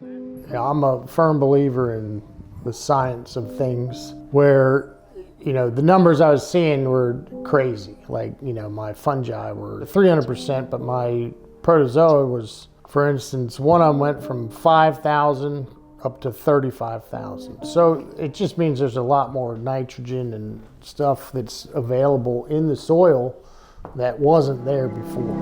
I'm a firm believer in the science of things where, the numbers I was seeing were crazy. Like, my fungi were 300%, but my protozoa was, for instance, one of them went from 5,000 up to 35,000. So it just means there's a lot more nitrogen and stuff that's available in the soil that wasn't there before.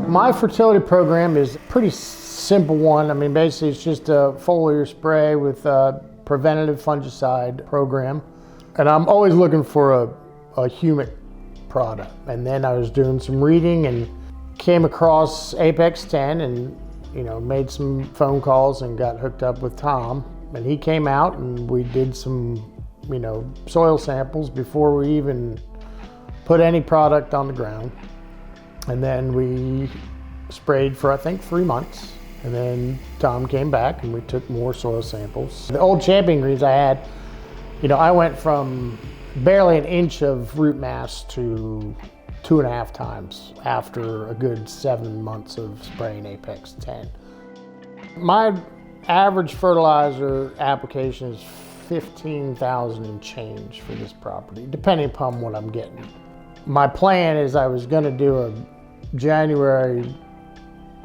My fertility program is a pretty simple one. I mean, basically it's just a foliar spray with a preventative fungicide program. And I'm always looking for a humic product. And then I was doing some reading and came across Apex 10 and, made some phone calls and got hooked up with Tom. And he came out and we did some, soil samples before we even put any product on the ground. And then we sprayed for, I think, 3 months. And then Tom came back and we took more soil samples. The old champion greens I had, I went from barely an inch of root mass to 2.5 times after a good 7 months of spraying Apex 10. My average fertilizer application is 15,000 and change for this property, depending upon what I'm getting. My plan is I was going to do a January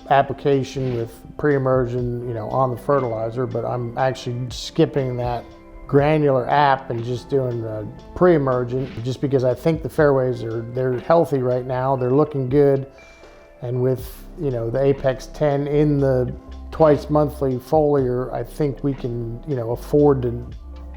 application with pre-emergent, on the fertilizer, but I'm actually skipping that granular app and just doing the pre-emergent just because I think the fairways they're healthy right now. They're looking good. And with, the Apex 10 in the twice monthly foliar, I think we can, afford to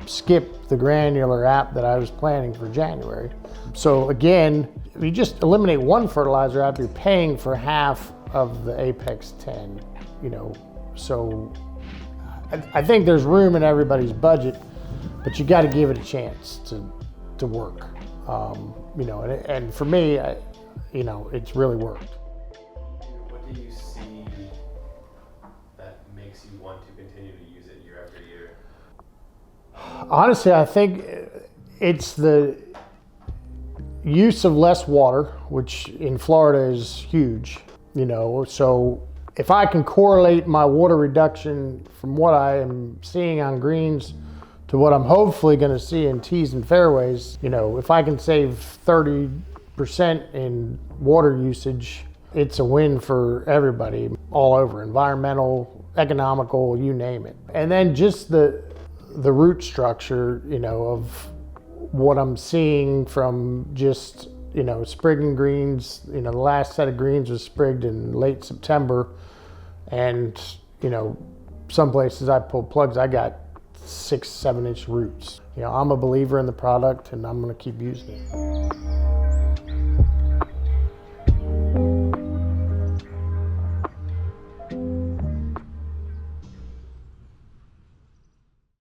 skip the granular app that I was planning for January. So again, if you just eliminate one fertilizer app, you're paying for half of the Apex 10, So I think there's room in everybody's budget, but you got to give it a chance to work. And for me, it's really worked. What do you see that makes you want to continue to use it year after year? Honestly, I think it's the use of less water, which in Florida is huge, so if I can correlate my water reduction from what I am seeing on greens to what I'm hopefully going to see in tees and fairways, if I can save 30% in water usage, it's a win for everybody all over, environmental, economical, you name it. And then just the root structure, of what I'm seeing from just, sprigging greens. The last set of greens was sprigged in late September. And, some places I pulled plugs, I got 6-7 inch roots. I'm a believer in the product and I'm going to keep using it.